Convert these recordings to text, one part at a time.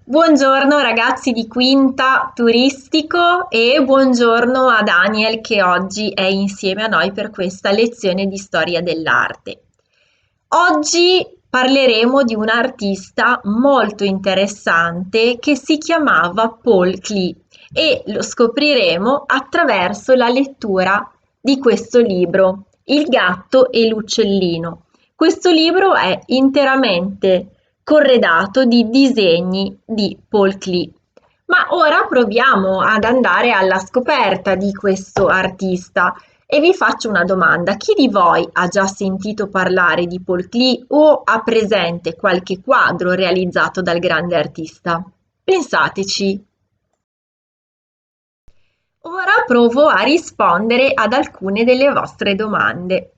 Buongiorno ragazzi di Quinta Turistico e buongiorno a Daniel che oggi è insieme a noi per questa lezione di storia dell'arte. Oggi parleremo di un artista molto interessante che si chiamava Paul Klee e lo scopriremo attraverso la lettura di questo libro, Il gatto e l'uccellino. Questo libro è interamente corredato di disegni di Paul Klee. Ma ora proviamo ad andare alla scoperta di questo artista e vi faccio una domanda. Chi di voi ha già sentito parlare di Paul Klee o ha presente qualche quadro realizzato dal grande artista? Pensateci. Ora provo a rispondere ad alcune delle vostre domande.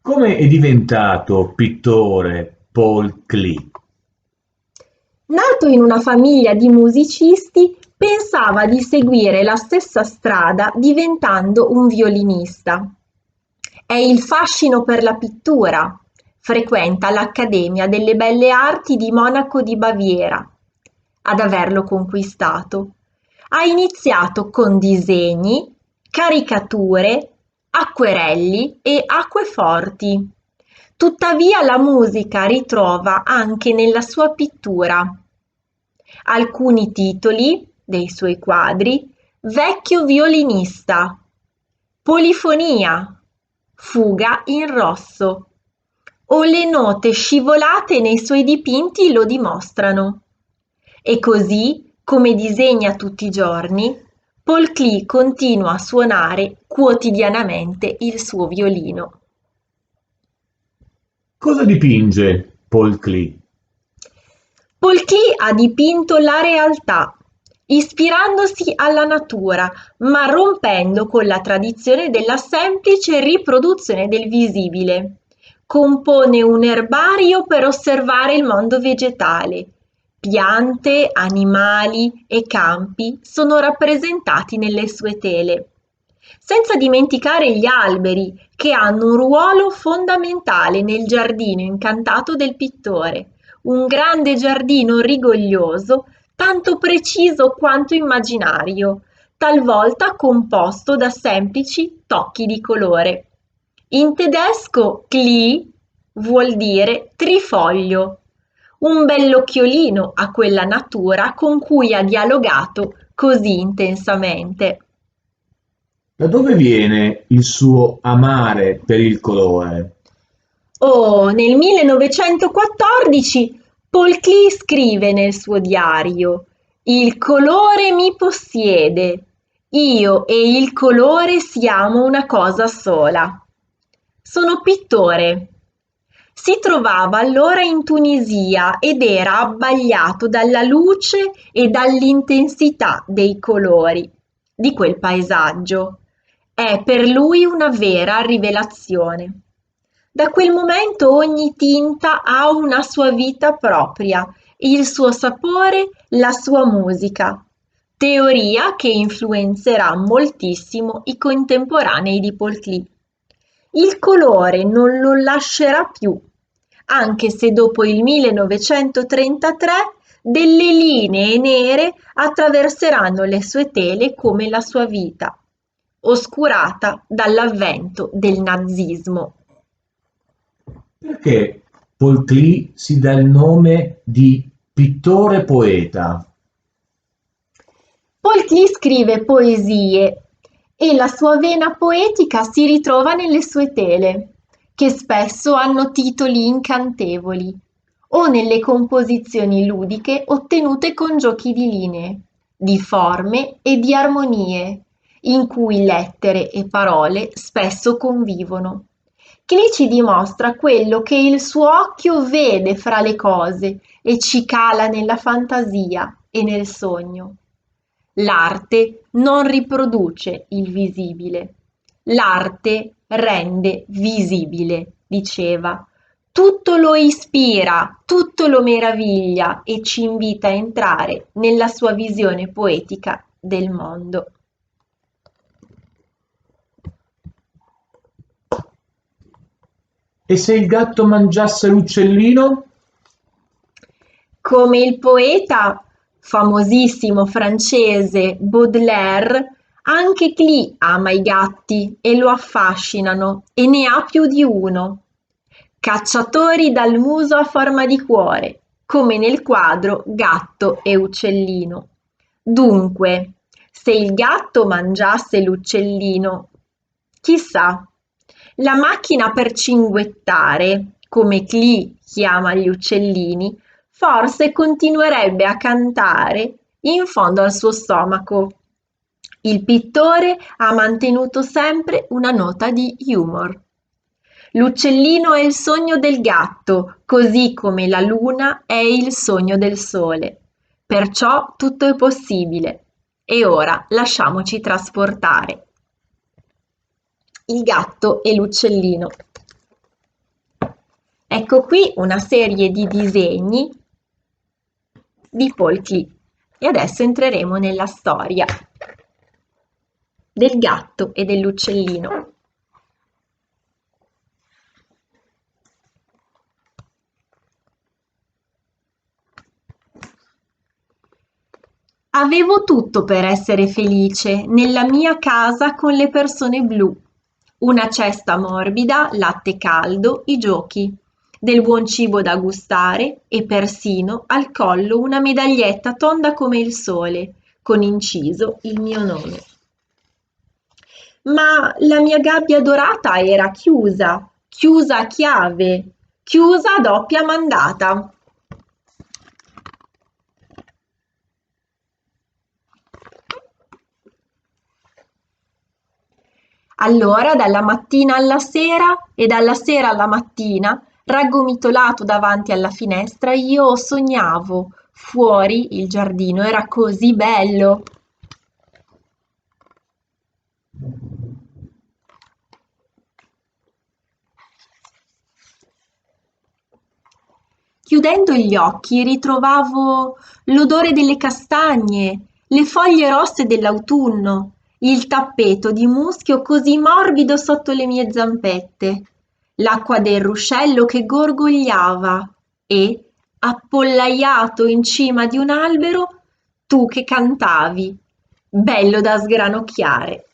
Come è diventato pittore Paul Klee? Nato in una famiglia di musicisti, pensava di seguire la stessa strada diventando un violinista. È il fascino per la pittura. Frequenta l'Accademia delle Belle Arti di Monaco di Baviera ad averlo conquistato. Ha iniziato con disegni, caricature, acquerelli e acqueforti. Tuttavia la musica ritrova anche nella sua pittura. Alcuni titoli dei suoi quadri: Vecchio violinista, Polifonia, Fuga in rosso o le note scivolate nei suoi dipinti lo dimostrano. E così, come disegna tutti i giorni, Paul Klee continua a suonare quotidianamente il suo violino. Cosa dipinge Paul Klee? Paul Klee ha dipinto la realtà, ispirandosi alla natura, ma rompendo con la tradizione della semplice riproduzione del visibile. Compone un erbario per osservare il mondo vegetale. Piante, animali e campi sono rappresentati nelle sue tele. Senza dimenticare gli alberi, che hanno un ruolo fondamentale nel giardino incantato del pittore, un grande giardino rigoglioso, tanto preciso quanto immaginario, talvolta composto da semplici tocchi di colore. In tedesco Klee vuol dire trifoglio, un bell'occhiolino a quella natura con cui ha dialogato così intensamente. Da dove viene il suo amare per il colore? Nel 1914 Paul Klee scrive nel suo diario: Il colore mi possiede, io e il colore siamo una cosa sola. Sono pittore. Si trovava allora in Tunisia ed era abbagliato dalla luce e dall'intensità dei colori di quel paesaggio. È per lui una vera rivelazione. Da quel momento ogni tinta ha una sua vita propria, il suo sapore, la sua musica. Teoria che influenzerà moltissimo i contemporanei di Paul Klee. Il colore non lo lascerà più, anche se dopo il 1933 delle linee nere attraverseranno le sue tele come la sua vita, oscurata dall'avvento del nazismo. Perché Paul Klee si dà il nome di pittore poeta? Paul Klee scrive poesie e la sua vena poetica si ritrova nelle sue tele, che spesso hanno titoli incantevoli, o nelle composizioni ludiche ottenute con giochi di linee, di forme e di armonie, in cui lettere e parole spesso convivono. Klee ci dimostra quello che il suo occhio vede fra le cose e ci cala nella fantasia e nel sogno. L'arte non riproduce il visibile, l'arte rende visibile, diceva. Tutto lo ispira, tutto lo meraviglia e ci invita a entrare nella sua visione poetica del mondo. E se il gatto mangiasse l'uccellino? Come il poeta famosissimo francese Baudelaire, anche Clee ama i gatti e lo affascinano e ne ha più di uno. Cacciatori dal muso a forma di cuore, come nel quadro Gatto e Uccellino. Dunque, se il gatto mangiasse l'uccellino, chissà, la macchina per cinguettare, come Clee chiama gli uccellini, forse continuerebbe a cantare in fondo al suo stomaco. Il pittore ha mantenuto sempre una nota di humor. L'uccellino è il sogno del gatto, così come la luna è il sogno del sole. Perciò tutto è possibile. E ora lasciamoci trasportare. Il gatto e l'uccellino. Ecco qui una serie di disegni di Paul Klee e adesso entreremo nella storia del gatto e dell'uccellino. Avevo tutto per essere felice nella mia casa con le persone blu. Una cesta morbida, latte caldo, i giochi, del buon cibo da gustare e persino al collo una medaglietta tonda come il sole, con inciso il mio nome. Ma la mia gabbia dorata era chiusa, chiusa a chiave, chiusa a doppia mandata. Allora, dalla mattina alla sera e dalla sera alla mattina, raggomitolato davanti alla finestra, io sognavo. Fuori il giardino era così bello. Chiudendo gli occhi ritrovavo l'odore delle castagne, le foglie rosse dell'autunno, il tappeto di muschio così morbido sotto le mie zampette, l'acqua del ruscello che gorgogliava e, appollaiato in cima di un albero, tu che cantavi, bello da sgranocchiare.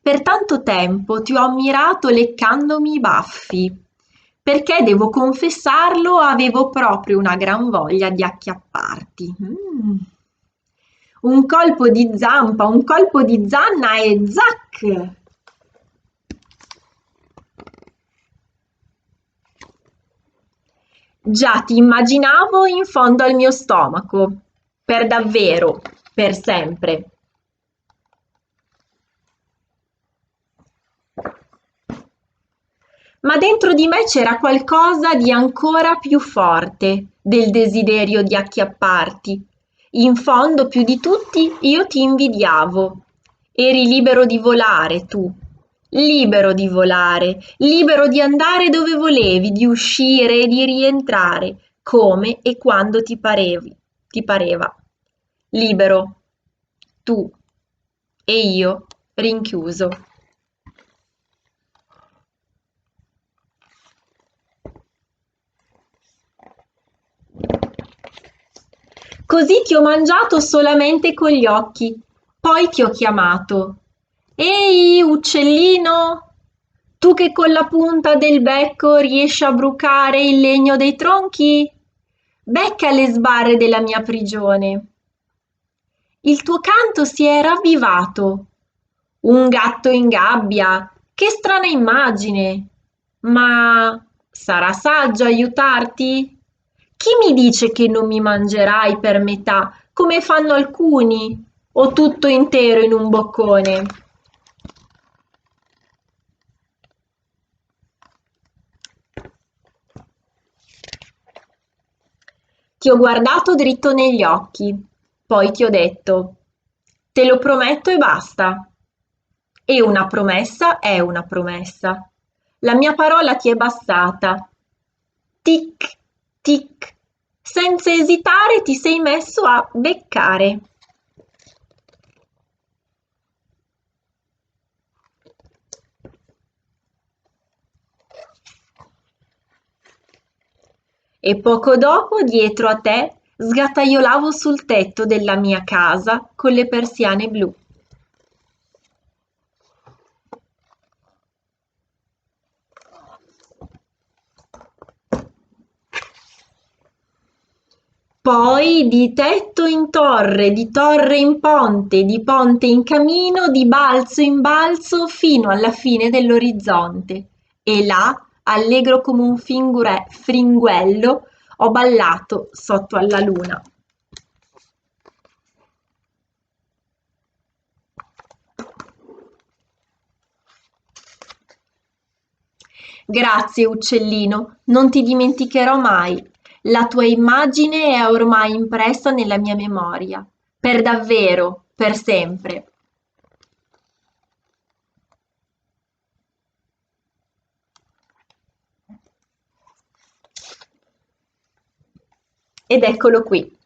Per tanto tempo ti ho ammirato leccandomi i baffi, perché devo confessarlo, avevo proprio una gran voglia di acchiapparti. Un colpo di zampa, un colpo di zanna e zac! Già ti immaginavo in fondo al mio stomaco, per davvero, per sempre. Ma dentro di me c'era qualcosa di ancora più forte del desiderio di acchiapparti. In fondo, più di tutti, io ti invidiavo. Eri libero di volare, tu. Libero di andare dove volevi, di uscire e di rientrare, come e quando ti pareva. Libero, tu e io rinchiuso. Così ti ho mangiato solamente con gli occhi, poi ti ho chiamato. Ehi, uccellino, tu che con la punta del becco riesci a brucare il legno dei tronchi? Becca le sbarre della mia prigione. Il tuo canto si è ravvivato. Un gatto in gabbia, che strana immagine. Ma sarà saggio aiutarti? Chi mi dice che non mi mangerai per metà, come fanno alcuni, o tutto intero in un boccone? Ti ho guardato dritto negli occhi, poi ti ho detto, te lo prometto e basta. E una promessa è una promessa. La mia parola ti è bastata. Tic, tic. Senza esitare ti sei messo a beccare. e poco dopo, dietro a te, sgataiolavo sul tetto della mia casa con le persiane blu. Poi di tetto in torre, di torre in ponte, di ponte in camino, di balzo in balzo fino alla fine dell'orizzonte. E là, allegro come un fringuello, ho ballato sotto alla luna. Grazie, uccellino, non ti dimenticherò mai. La tua immagine è ormai impressa nella mia memoria, per davvero, per sempre. Ed eccolo qui.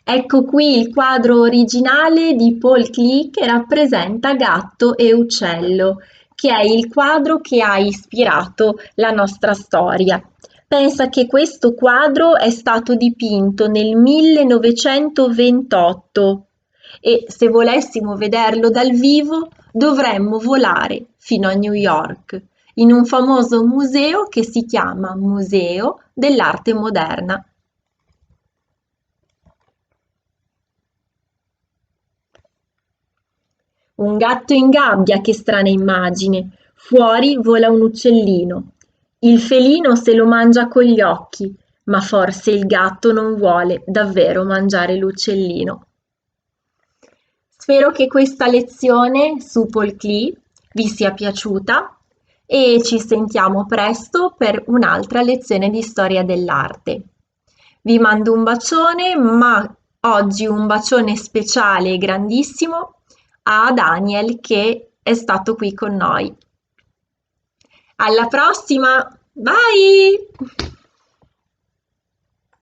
Ecco qui il quadro originale di Paul Klee che rappresenta Gatto e Uccello, che è il quadro che ha ispirato la nostra storia. Pensa che questo quadro è stato dipinto nel 1928 e se volessimo vederlo dal vivo dovremmo volare fino a New York, in un famoso museo che si chiama Museo dell'Arte Moderna. Un gatto in gabbia, che strana immagine. Fuori vola un uccellino. Il felino se lo mangia con gli occhi, ma forse il gatto non vuole davvero mangiare l'uccellino. Spero che questa lezione su Paul Klee vi sia piaciuta e ci sentiamo presto per un'altra lezione di storia dell'arte. Vi mando un bacione, ma oggi un bacione speciale e grandissimo a Daniel che è stato qui con noi. Alla prossima! Bye!